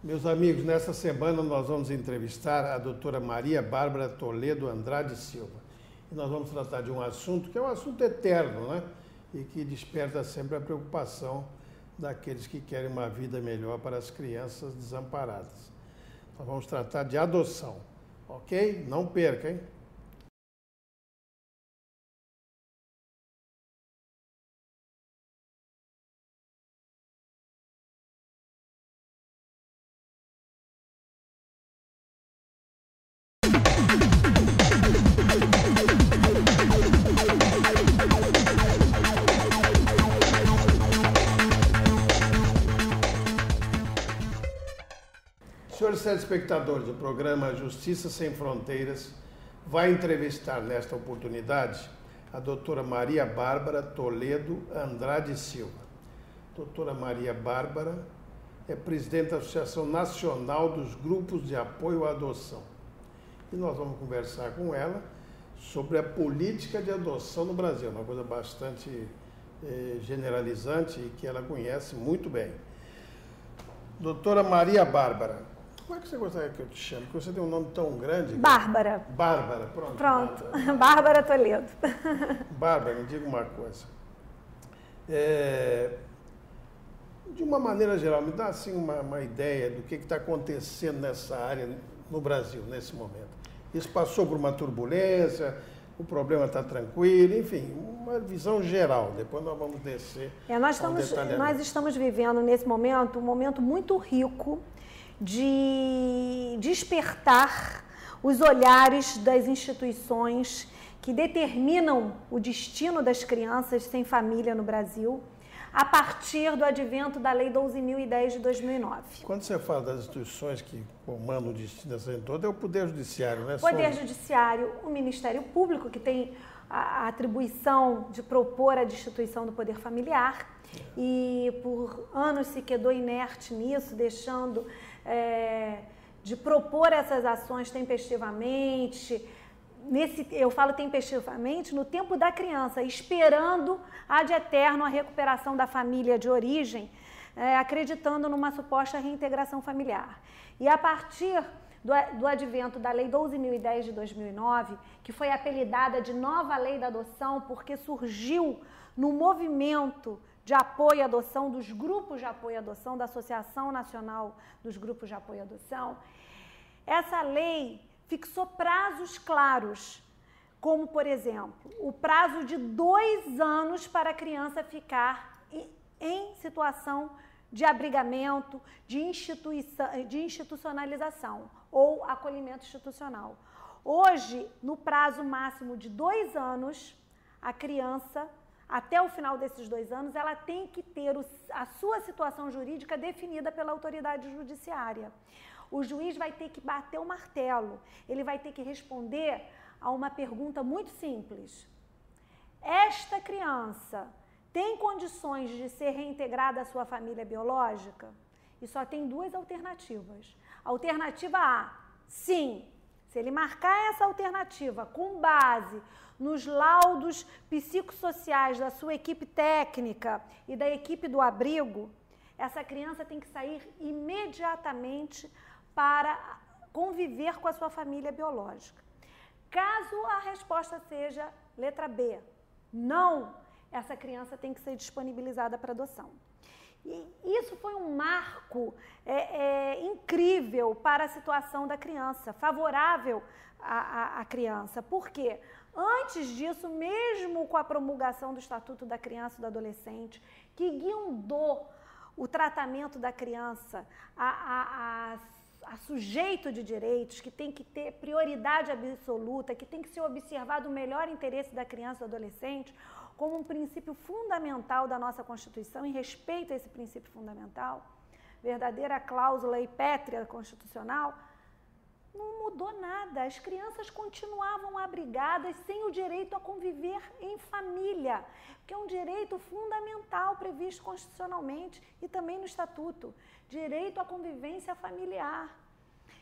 Meus amigos, nessa semana nós vamos entrevistar a doutora Maria Bárbara Toledo Andrade Silva. E nós vamos tratar de um assunto que é um assunto eterno, né? E que desperta sempre a preocupação daqueles que querem uma vida melhor para as crianças desamparadas. Nós vamos tratar de adoção, ok? Não perca, hein? Senhores telespectadores do programa Justiça Sem Fronteiras, vai entrevistar nesta oportunidade a doutora Maria Bárbara Toledo Andrade Silva. Doutora Maria Bárbara é presidente da Associação Nacional dos Grupos de Apoio à Adoção. E nós vamos conversar com ela sobre a política de adoção no Brasil, uma coisa bastante generalizante e que ela conhece muito bem. Doutora Maria Bárbara, como é que você gostaria que eu te chame? Porque você tem um nome tão grande. Bárbara. Bárbara, pronto. Pronto, Bárbara Toledo. Bárbara, me diga uma coisa. De uma maneira geral, me dá assim uma ideia do que está acontecendo nessa área no Brasil, nesse momento. Isso passou por uma turbulência, o problema está tranquilo, enfim, uma visão geral. Depois nós vamos descer. Nós estamos vivendo nesse momento um momento muito rico de despertar os olhares das instituições que determinam o destino das crianças sem família no Brasil, a partir do advento da Lei 12.010 de 2009. Quando você fala das instituições que comandam o destino dessa toda, é o Poder Judiciário, né? O Poder Judiciário, o Ministério Público, que tem a atribuição de propor a destituição do poder familiar, e por anos se quedou inerte nisso, deixando de propor essas ações tempestivamente. Eu falo tempestivamente no tempo da criança, esperando ad eterno a recuperação da família de origem, acreditando numa suposta reintegração familiar. E a partir do advento da Lei 12.010 de 2009, que foi apelidada de Nova Lei da Adoção, porque surgiu no movimento de apoio à adoção, dos grupos de apoio à adoção, da Associação Nacional dos Grupos de Apoio à Adoção, essa lei fixou prazos claros, como, por exemplo, o prazo de 2 anos para a criança ficar em situação de abrigamento, de institucionalização ou acolhimento institucional. Hoje, no prazo máximo de 2 anos, a criança, até o final desses 2 anos, ela tem que ter a sua situação jurídica definida pela autoridade judiciária. O juiz vai ter que bater o martelo, ele vai ter que responder a uma pergunta muito simples. Esta criança tem condições de ser reintegrada à sua família biológica? E só tem 2 alternativas. Alternativa A, sim. Se ele marcar essa alternativa com base nos laudos psicossociais da sua equipe técnica e da equipe do abrigo, essa criança tem que sair imediatamente para conviver com a sua família biológica. Caso a resposta seja letra B, não, essa criança tem que ser disponibilizada para adoção. E isso foi um marco incrível para a situação da criança, favorável à criança. Por quê? Antes disso, mesmo com a promulgação do Estatuto da Criança e do Adolescente, que guiou o tratamento da criança a sujeito de direitos, que tem que ter prioridade absoluta, que tem que ser observado o melhor interesse da criança e do adolescente, como um princípio fundamental da nossa Constituição, em respeito a esse princípio fundamental, verdadeira cláusula e pétrea constitucional, não mudou nada. As crianças continuavam abrigadas sem o direito a conviver em família, que é um direito fundamental previsto constitucionalmente e também no Estatuto, direito à convivência familiar.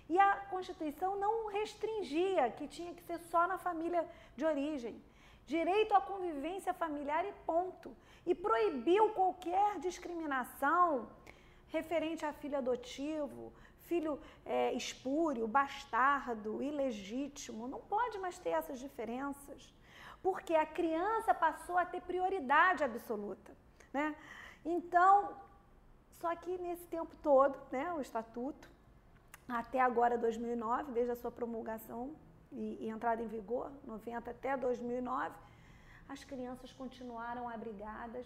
E a Constituição não restringia que tinha que ser só na família de origem. Direito à convivência familiar e ponto. E proibiu qualquer discriminação referente a filho adotivo, filho espúrio, bastardo, ilegítimo. Não pode mais ter essas diferenças, porque a criança passou a ter prioridade absoluta, né? Então, só que nesse tempo todo, né, o Estatuto, até agora 2009, desde a sua promulgação e entrada em vigor, 90 até 2009, as crianças continuaram abrigadas.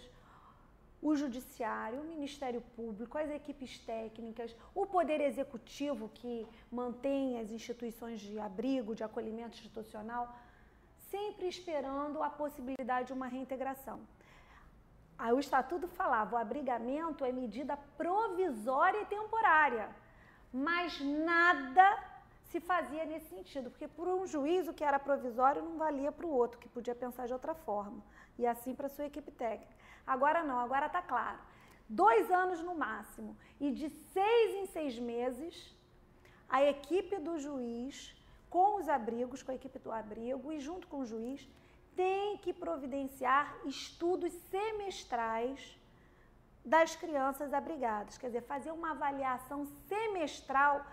O Judiciário, o Ministério Público, as equipes técnicas, o Poder Executivo, que mantém as instituições de abrigo, de acolhimento institucional, sempre esperando a possibilidade de uma reintegração. Aí o Estatuto falava, o abrigamento é medida provisória e temporária, mas nada se fazia nesse sentido, porque por um juiz o que era provisório não valia para o outro, que podia pensar de outra forma, e assim para a sua equipe técnica. Agora não, agora está claro. 2 anos no máximo, e de 6 em 6 meses, a equipe do juiz, com os abrigos, com a equipe do abrigo e junto com o juiz, tem que providenciar estudos semestrais das crianças abrigadas, quer dizer, fazer uma avaliação semestral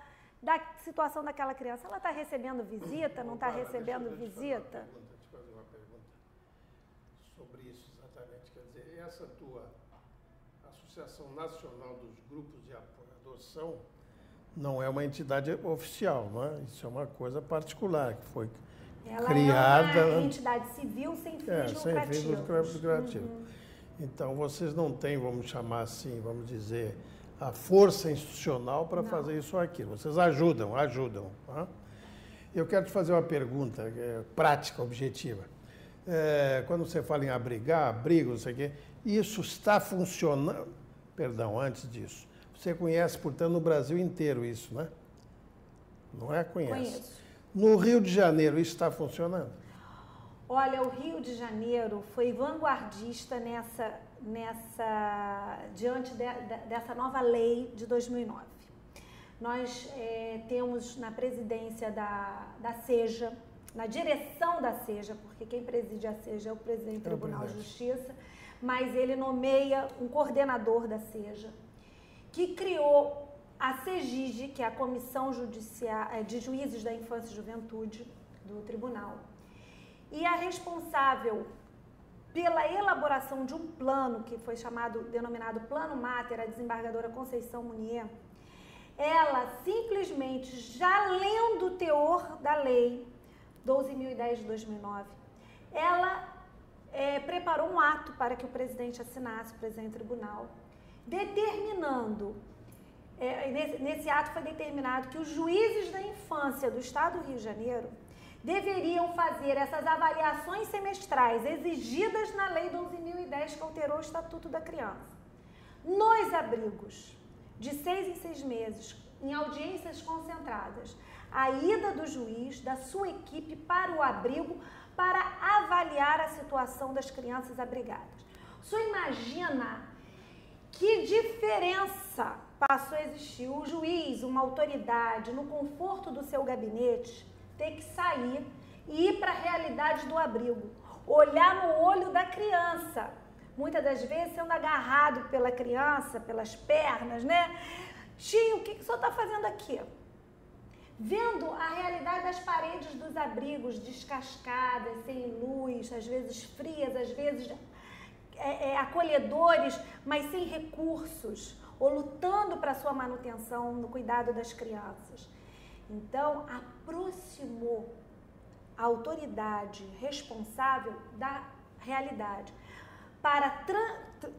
da situação daquela criança. Ela está recebendo visita, não está recebendo visita? Deixa eu fazer uma pergunta sobre isso exatamente. Quer dizer, essa tua Associação Nacional dos Grupos de Adoção não é uma entidade oficial, não é? Isso é uma coisa particular que foi criada. Ela é uma entidade civil sem fins lucrativos. Então, vocês não têm, vamos chamar assim, vamos dizer, a força institucional para fazer isso ou aquilo. Vocês ajudam. Tá? Eu quero te fazer uma pergunta prática, objetiva. Quando você fala em abrigo, não sei o quê, isso está funcionando... Perdão, antes disso. Você conhece, portanto, no Brasil inteiro isso, né? Não é? Conheço. No Rio de Janeiro, isso está funcionando? Olha, o Rio de Janeiro foi vanguardista diante dessa nova lei de 2009. Nós temos na presidência da SEJA, na direção da SEJA, porque quem preside a SEJA é o presidente do Tribunal de Justiça, mas ele nomeia um coordenador da SEJA, que criou a CEGIG, que é a Comissão de Juízes da Infância e Juventude do Tribunal. E a responsável pela elaboração de um plano, que foi denominado Plano Mater, a desembargadora Conceição Munier, ela simplesmente, já lendo o teor da lei 12.010 de 2009, ela preparou um ato para que o presidente assinasse, o presidente do tribunal, determinando, nesse ato foi determinado que os juízes da infância do Estado do Rio de Janeiro deveriam fazer essas avaliações semestrais exigidas na Lei 12.010, que alterou o Estatuto da Criança. Nos abrigos, de 6 em 6 meses, em audiências concentradas, a ida do juiz, da sua equipe para o abrigo, para avaliar a situação das crianças abrigadas. O senhor imagina que diferença passou a existir? O juiz, uma autoridade, no conforto do seu gabinete, ter que sair e ir para a realidade do abrigo, olhar no olho da criança, muitas das vezes sendo agarrado pela criança, pelas pernas, né? Tio, o que o senhor está fazendo aqui? Vendo a realidade das paredes dos abrigos, descascadas, sem luz, às vezes frias, às vezes acolhedores, mas sem recursos, ou lutando para sua manutenção no cuidado das crianças. Então, aproximou a autoridade responsável da realidade para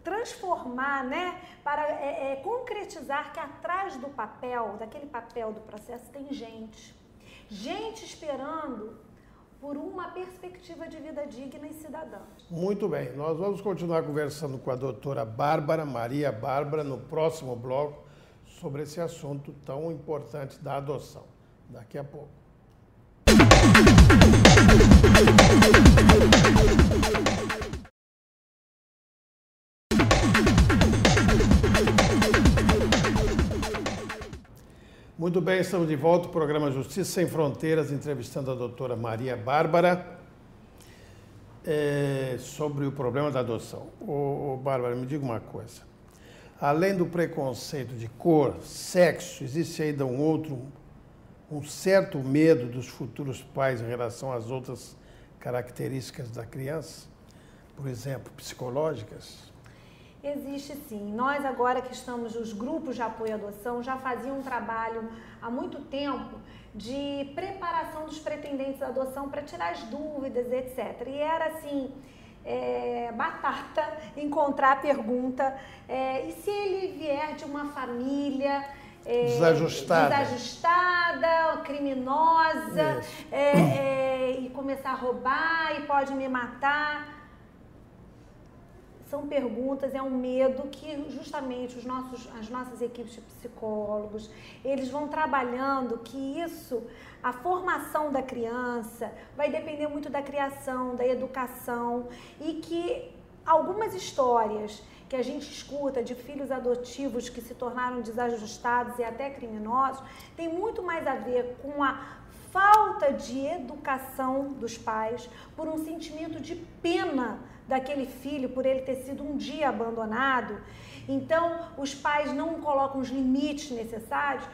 transformar, né, para concretizar que atrás do papel, daquele papel do processo, tem gente esperando por uma perspectiva de vida digna e cidadã. Muito bem, nós vamos continuar conversando com a doutora Maria Bárbara, no próximo bloco, sobre esse assunto tão importante da adoção. Daqui a pouco. Muito bem, estamos de volta ao programa Justiça Sem Fronteiras, entrevistando a doutora Maria Bárbara sobre o problema da adoção. Bárbara, me diga uma coisa. Além do preconceito de cor, sexo, existe ainda um certo medo dos futuros pais em relação às outras características da criança, por exemplo, psicológicas? Existe sim. Nós agora que estamos nos grupos de apoio à adoção, já fazíamos um trabalho há muito tempo de preparação dos pretendentes à adoção para tirar as dúvidas, etc. E era assim, batata encontrar a pergunta, e se ele vier de uma família desajustada, criminosa, e começar a roubar e pode me matar? São perguntas, é um medo que justamente as nossas equipes de psicólogos, eles vão trabalhando que isso, a formação da criança vai depender muito da criação, da educação, e que algumas histórias que a gente escuta de filhos adotivos que se tornaram desajustados e até criminosos, tem muito mais a ver com a falta de educação dos pais, por um sentimento de pena daquele filho, por ele ter sido um dia abandonado. Então, os pais não colocam os limites necessários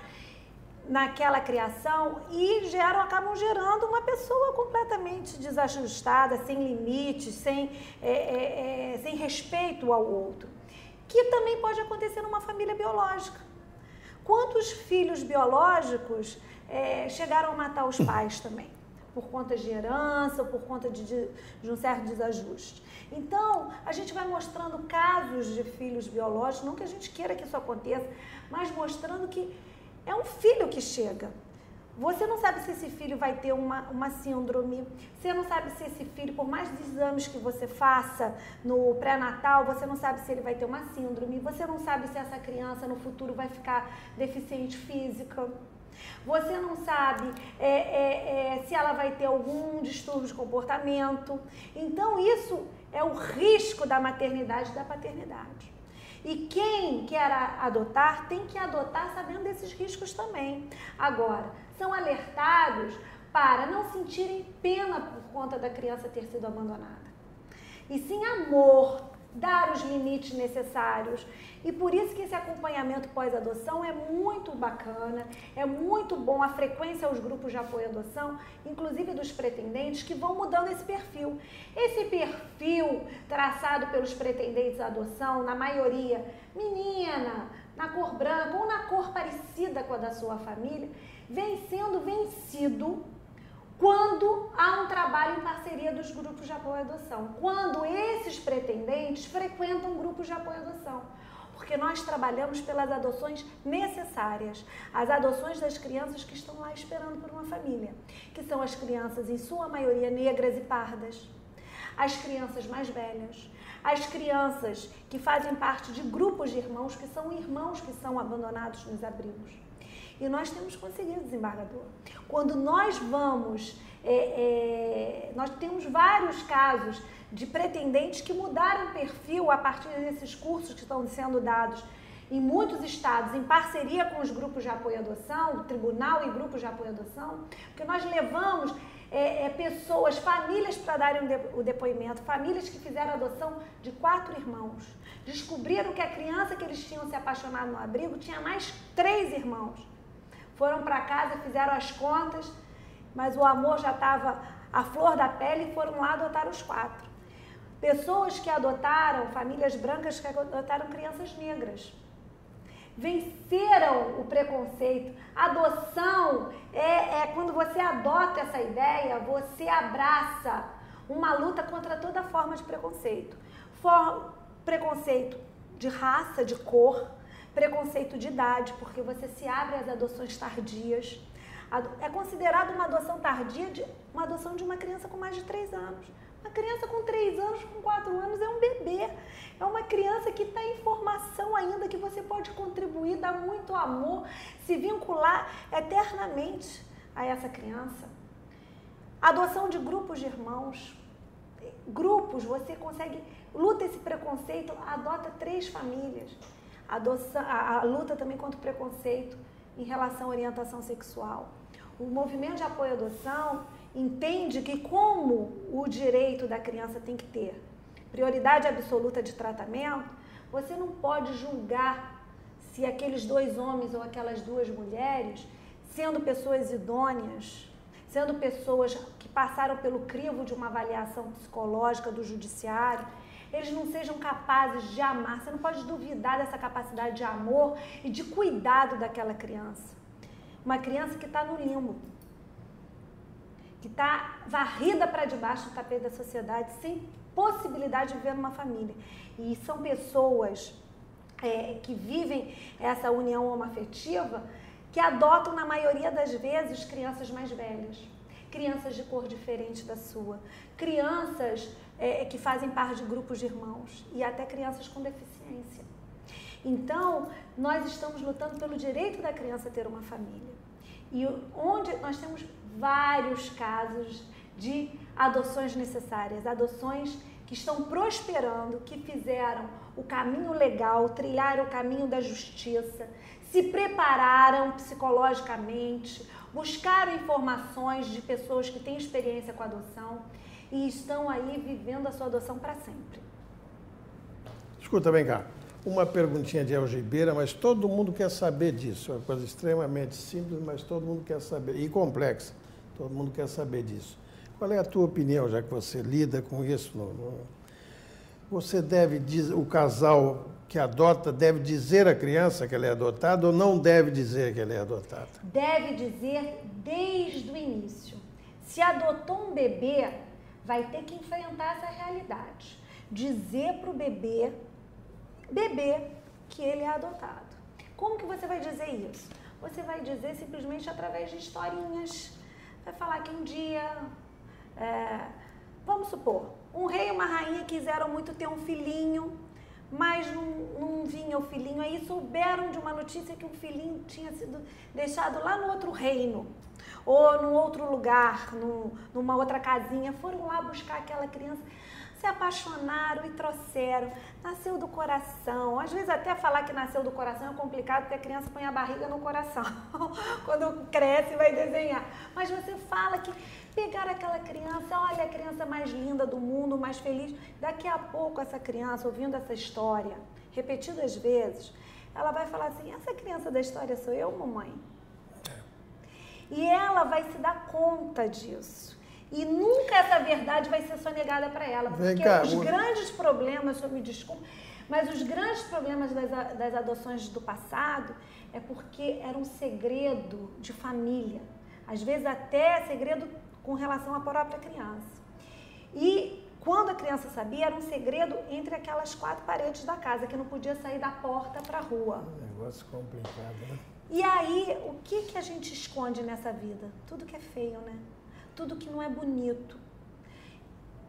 naquela criação e acabam gerando uma pessoa completamente desajustada, sem limites, sem respeito ao outro. Que também pode acontecer numa família biológica. Quantos filhos biológicos chegaram a matar os pais também? Por conta de herança, ou por conta de um certo desajuste. Então, a gente vai mostrando casos de filhos biológicos, não que a gente queira que isso aconteça, mas mostrando que é um filho que chega. Você não sabe se esse filho vai ter uma síndrome, você não sabe se esse filho, por mais exames que você faça no pré-natal, você não sabe se ele vai ter uma síndrome, você não sabe se essa criança no futuro vai ficar deficiente física. Você não sabe se ela vai ter algum distúrbio de comportamento. Então, isso é o risco da maternidade e da paternidade. E quem quer adotar, tem que adotar sabendo desses riscos também. Agora, são alertados para não sentirem pena por conta da criança ter sido abandonada. E sim amor, dar os limites necessários. E por isso que esse acompanhamento pós-adoção é muito bacana, é muito bom a frequência aos grupos de apoio à adoção, inclusive dos pretendentes, que vão mudando esse perfil. Esse perfil traçado pelos pretendentes à adoção, na maioria menina, na cor branca ou na cor parecida com a da sua família, vem sendo vencido quando há um trabalho em parceria dos grupos de apoio à adoção, quando esses pretendentes frequentam grupos de apoio à adoção, porque nós trabalhamos pelas adoções necessárias, as adoções das crianças que estão lá esperando por uma família, que são as crianças, em sua maioria, negras e pardas, as crianças mais velhas, as crianças que fazem parte de grupos de irmãos que são abandonados nos abrigos. E nós temos conseguido, desembargador. Quando nós vamos, nós temos vários casos de pretendentes que mudaram o perfil a partir desses cursos que estão sendo dados em muitos estados, em parceria com os grupos de apoio à adoção, o tribunal e grupos de apoio à adoção, porque nós levamos pessoas, famílias para darem o depoimento, famílias que fizeram adoção de 4 irmãos. Descobriram que a criança que eles tinham se apaixonado no abrigo tinha mais 3 irmãos. Foram para casa, fizeram as contas, mas o amor já estava à flor da pele e foram lá adotar os 4. Pessoas que adotaram, famílias brancas que adotaram crianças negras. Venceram o preconceito. Adoção quando você adota essa ideia, você abraça uma luta contra toda forma de preconceito. Preconceito de raça, de cor, preconceito de idade, porque você se abre às adoções tardias. É considerado uma adoção tardia uma adoção de uma criança com mais de 3 anos. Uma criança com 3 anos, com 4 anos, é um bebê. É uma criança que está em formação ainda, que você pode contribuir, dar muito amor, se vincular eternamente a essa criança. Adoção de grupos de irmãos. Grupos, você consegue, luta esse preconceito, adota 3 famílias. A luta também contra o preconceito em relação à orientação sexual. O movimento de apoio à adoção entende que como o direito da criança tem que ter prioridade absoluta de tratamento, Você não pode julgar se aqueles 2 homens ou aquelas 2 mulheres, sendo pessoas idôneas, sendo pessoas que passaram pelo crivo de uma avaliação psicológica do judiciário, eles não sejam capazes de amar. Você não pode duvidar dessa capacidade de amor e de cuidado daquela criança. Uma criança que está no limbo, que está varrida para debaixo do tapete da sociedade, sem possibilidade de viver numa família. E são pessoas que vivem essa união homoafetiva, que adotam, na maioria das vezes, crianças mais velhas, crianças de cor diferente da sua, crianças que fazem parte de grupos de irmãos e até crianças com deficiência. Então, nós estamos lutando pelo direito da criança a ter uma família. E onde nós temos vários casos de adoções necessárias, adoções que estão prosperando, que fizeram o caminho legal, trilharam o caminho da justiça, se prepararam psicologicamente, buscaram informações de pessoas que têm experiência com adoção e estão aí vivendo a sua adoção para sempre. Escuta, vem cá. Uma perguntinha de algibeira, mas todo mundo quer saber disso. É uma coisa extremamente simples, mas todo mundo quer saber. E complexa. Todo mundo quer saber disso. Qual é a tua opinião, já que você lida com isso? Você deve dizer, o casal que adota deve dizer à criança que ela é adotada ou não deve dizer que ela é adotada? Deve dizer desde o início. Se adotou um bebê, vai ter que enfrentar essa realidade. Dizer para o bebê que ele é adotado. Como que você vai dizer isso? Você vai dizer simplesmente através de historinhas. Vai falar que um dia, vamos supor, um rei e uma rainha quiseram muito ter um filhinho, mas não vinha o filhinho. Aí souberam de uma notícia que um filhinho tinha sido deixado lá no outro reino, ou num outro lugar, numa outra casinha. Foram lá buscar aquela criança, se apaixonaram e trouxeram. Nasceu do coração. Às vezes até falar que nasceu do coração é complicado, porque a criança põe a barriga no coração. Quando cresce vai desenhar. Mas você fala que pegaram aquela criança, olha a criança mais linda do mundo, mais feliz. Daqui a pouco essa criança, ouvindo essa história, repetidas vezes, ela vai falar assim, essa criança da história sou eu, mamãe? E ela vai se dar conta disso. E nunca essa verdade vai ser sonegada para ela. Porque os grandes problemas, eu me desculpo, mas os grandes problemas das adoções do passado é porque era um segredo de família. Às vezes até segredo com relação à própria criança. E quando a criança sabia, era um segredo entre aquelas 4 paredes da casa, que não podia sair da porta para a rua. Negócio complicado, né? E aí, o que a gente esconde nessa vida? Tudo que é feio, né? Tudo que não é bonito.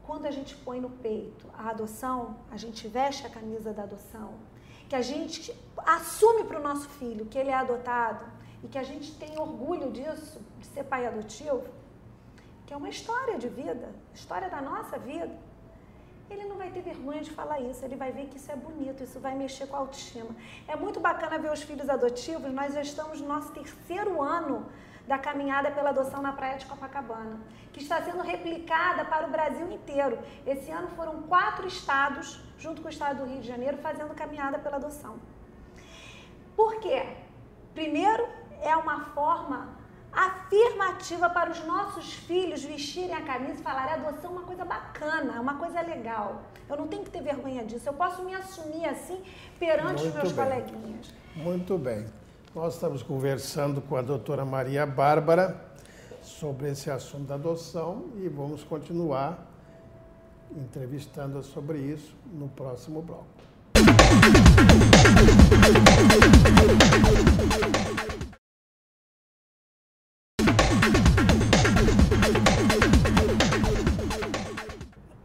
Quando a gente põe no peito a adoção, a gente veste a camisa da adoção, que a gente assume para o nosso filho que ele é adotado e que a gente tem orgulho disso, de ser pai adotivo, que é uma história de vida, história da nossa vida, ele não vai ter vergonha de falar isso, ele vai ver que isso é bonito, isso vai mexer com a autoestima. É muito bacana ver os filhos adotivos, nós já estamos no nosso 3º ano da caminhada pela adoção na praia de Copacabana, que está sendo replicada para o Brasil inteiro. Esse ano foram 4 estados, junto com o estado do Rio de Janeiro, fazendo caminhada pela adoção. Por quê? Primeiro, é uma forma afirmativa para os nossos filhos vestirem a camisa e falarem: a adoção é uma coisa bacana, é uma coisa legal. Eu não tenho que ter vergonha disso, eu posso me assumir assim perante os meus coleguinhas. Muito bem. Nós estamos conversando com a doutora Maria Bárbara sobre esse assunto da adoção e vamos continuar entrevistando-a sobre isso no próximo bloco.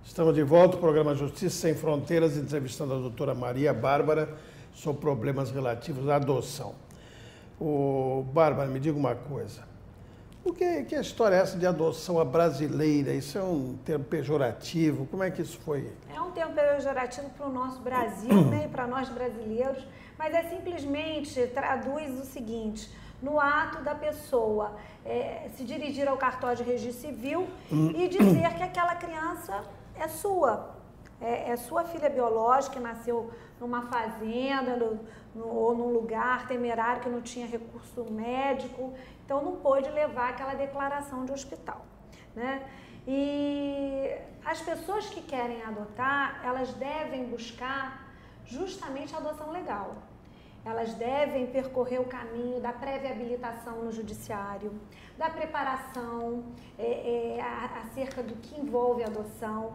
Estamos de volta ao programa Justiça Sem Fronteiras, entrevistando a doutora Maria Bárbara sobre problemas relativos à adoção. Bárbara, me diga uma coisa. O que a história é essa de adoção à brasileira? Isso é um termo pejorativo? Como é que isso foi? É um termo pejorativo para o nosso Brasil, né, e para nós brasileiros, mas é simplesmente, traduz o seguinte: no ato da pessoa se dirigir ao cartório de registro civil e dizer que aquela criança é sua. É sua filha biológica que nasceu numa fazenda ou num lugar temerário que não tinha recurso médico, então não pôde levar aquela declaração de hospital, né? E as pessoas que querem adotar, elas devem buscar justamente a adoção legal. Elas devem percorrer o caminho da prévia habilitação no judiciário, da preparação acerca do que envolve a adoção,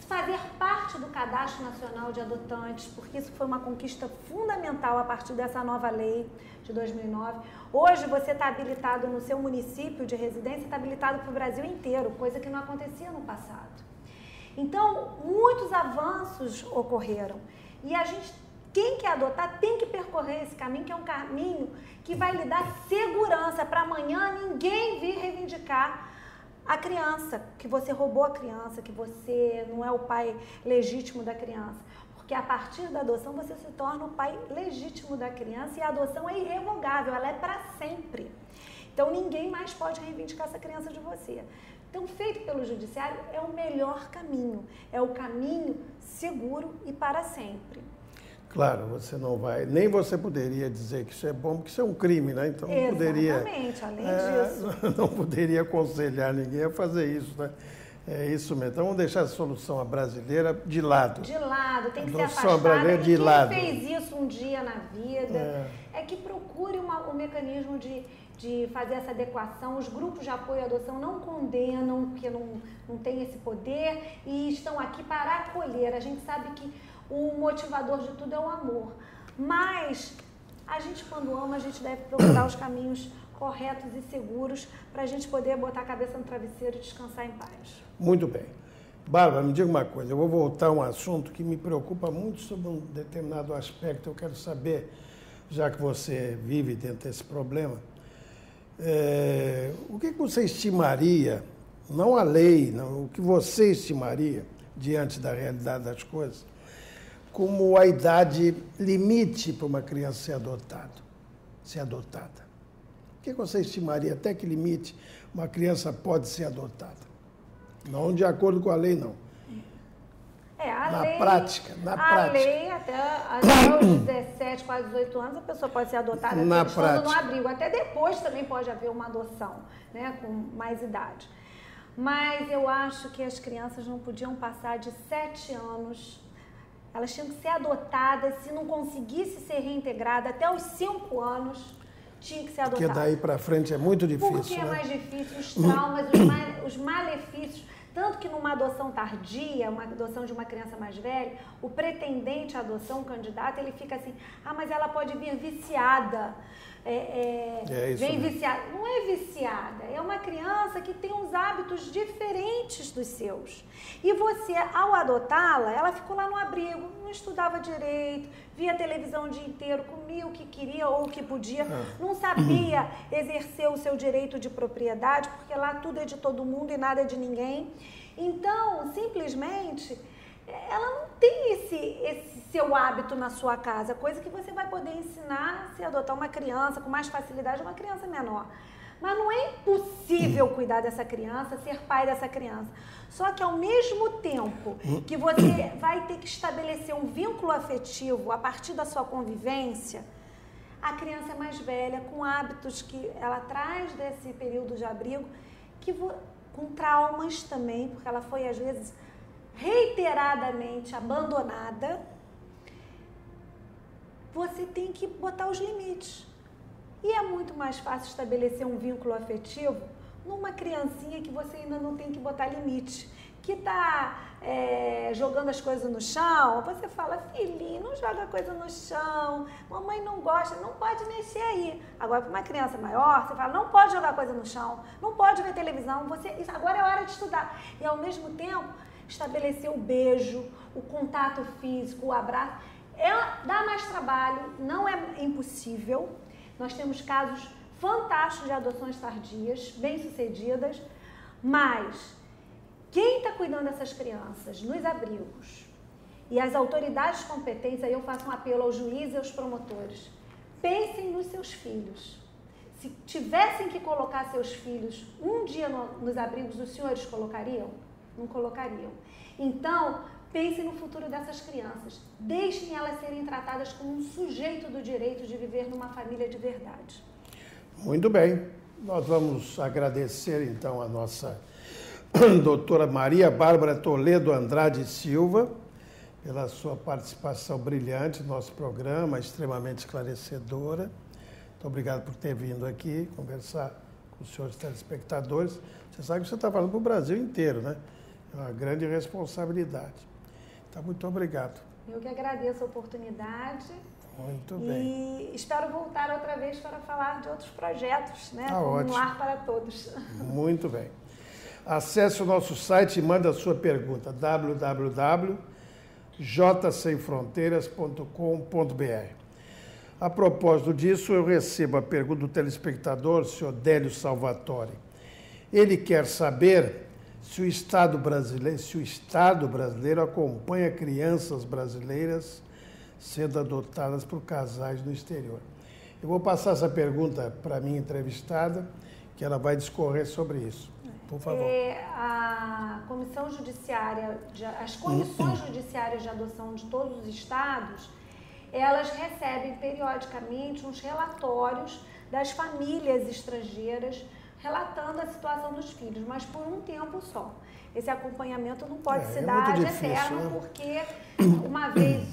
fazer parte do Cadastro Nacional de Adotantes, porque isso foi uma conquista fundamental a partir dessa nova lei de 2009. Hoje você está habilitado no seu município de residência, está habilitado para o Brasil inteiro, coisa que não acontecia no passado. Então, muitos avanços ocorreram e quem quer adotar tem que percorrer esse caminho, que é um caminho que vai lhe dar segurança para amanhã ninguém vir reivindicar a criança, que você roubou a criança, que você não é o pai legítimo da criança. Porque a partir da adoção você se torna o pai legítimo da criança e a adoção é irrevogável, ela é para sempre. Então ninguém mais pode reivindicar essa criança de você. Então, feito pelo judiciário é o melhor caminho, é o caminho seguro e para sempre. Claro, você não vai, nem você poderia dizer que isso é bom, porque isso é um crime, né? Então não poderia. Exatamente, além disso. Não poderia aconselhar ninguém a fazer isso, né? É isso mesmo. Então vamos deixar a solução brasileira de lado. De lado, tem que ser afastada. brasileira de lado. Quem fez isso um dia na vida é que procure o mecanismo de fazer essa adequação. Os grupos de apoio à adoção não condenam, porque não tem esse poder e estão aqui para acolher. A gente sabe que o motivador de tudo é o amor. Mas a gente, quando ama, a gente deve procurar os caminhos corretos e seguros para a gente poder botar a cabeça no travesseiro e descansar em paz. Muito bem. Bárbara, me diga uma coisa. Eu vou voltar a um assunto que me preocupa muito sobre um determinado aspecto. Eu quero saber, já que você vive dentro desse problema, o que você estimaria, não a lei, não, o que você estimaria, diante da realidade das coisas, como a idade limite para uma criança ser adotada. O que você estimaria, até que limite uma criança pode ser adotada? Não de acordo com a lei, não. Na prática. A lei, até os 17, quase 18 anos, a pessoa pode ser adotada estando no abrigo. Até depois também pode haver uma adoção, né, com mais idade. Mas eu acho que as crianças não podiam passar de 7 anos. Elas tinham que ser adotadas, se não conseguisse ser reintegrada, até os 5 anos, tinha que ser adotada. Porque daí para frente é muito difícil, Porque é né? mais difícil, os traumas, os malefícios. Tanto que numa adoção tardia, uma adoção de uma criança mais velha, o pretendente à adoção, o candidato, ele fica assim, mas ela pode vir viciada. Vem viciada. Não é viciada, é uma criança que tem uns hábitos diferentes dos seus. E você, ao adotá-la, ela ficou lá no abrigo, não estudava direito, via televisão o dia inteiro, comia o que queria ou o que podia, não sabia exercer o seu direito de propriedade, porque lá tudo é de todo mundo e nada é de ninguém. Então, simplesmente, ela não tem esse seu hábito na sua casa, coisa que você vai poder ensinar se adotar uma criança com mais facilidade, uma criança menor. Mas não é impossível cuidar dessa criança, ser pai dessa criança. Só que ao mesmo tempo que você vai ter que estabelecer um vínculo afetivo a partir da sua convivência, a criança é mais velha, com hábitos que ela traz desse período de abrigo, com traumas também, porque ela foi às vezes reiteradamente abandonada, você tem que botar os limites. E é muito mais fácil estabelecer um vínculo afetivo numa criancinha que você ainda não tem que botar limite, que está jogando as coisas no chão. Você fala, filhinho, não joga coisa no chão, mamãe não gosta, não pode mexer aí. Agora, para uma criança maior, você fala, não pode jogar coisa no chão, não pode ver televisão, agora é hora de estudar. E ao mesmo tempo, estabelecer o beijo, o contato físico, o abraço, dá mais trabalho, não é impossível. Nós temos casos fantásticos de adoções tardias, bem-sucedidas, mas quem está cuidando dessas crianças nos abrigos e as autoridades competentes, aí eu faço um apelo aos juízes e aos promotores, pensem nos seus filhos. Se tivessem que colocar seus filhos um dia nos abrigos, os senhores colocariam? Não colocariam. Então, pense no futuro dessas crianças. Deixem elas serem tratadas como um sujeito do direito de viver numa família de verdade. Muito bem. Nós vamos agradecer, então, a nossa doutora Maria Bárbara Toledo Andrade Silva pela sua participação brilhante no nosso programa, extremamente esclarecedora. Muito obrigado por ter vindo aqui conversar com os senhores telespectadores. Você sabe que você está falando para o Brasil inteiro, né? É uma grande responsabilidade. Então, muito obrigado. Eu que agradeço a oportunidade. Muito bem. E espero voltar outra vez para falar de outros projetos, né? Tá como ótimo. Um Lar para Todos. Muito bem. Acesse o nosso site e manda a sua pergunta, www.jsemfronteiras.com.br. A propósito disso, eu recebo a pergunta do telespectador, o senhor Délio Salvatore. Ele quer saber se o Estado brasileiro acompanha crianças brasileiras sendo adotadas por casais no exterior. Eu vou passar essa pergunta para a minha entrevistada, que ela vai discorrer sobre isso. Por favor. A Comissão Judiciária, as comissões judiciárias de adoção de todos os estados, elas recebem periodicamente uns relatórios das famílias estrangeiras relatando a situação dos filhos, mas por um tempo só. Esse acompanhamento não pode se dar de eterno, né? Porque uma vez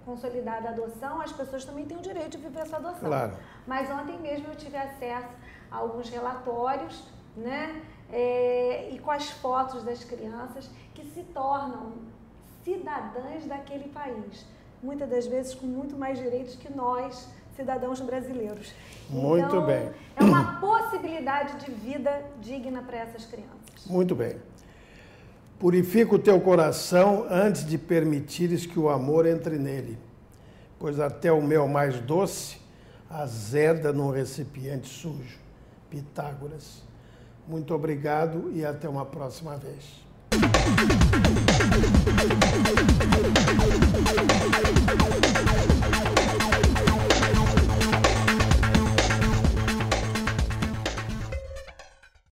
consolidada a adoção, as pessoas também têm o direito de viver essa adoção. Claro. Mas ontem mesmo eu tive acesso a alguns relatórios, né? E com as fotos das crianças que se tornam cidadãs daquele país. Muitas das vezes com muito mais direitos que nós, cidadãos brasileiros. Muito então, bem. É uma possibilidade de vida digna para essas crianças. Muito bem. Purifica o teu coração antes de permitires que o amor entre nele, pois até o mel mais doce azeda num recipiente sujo. Pitágoras. Muito obrigado e até uma próxima vez.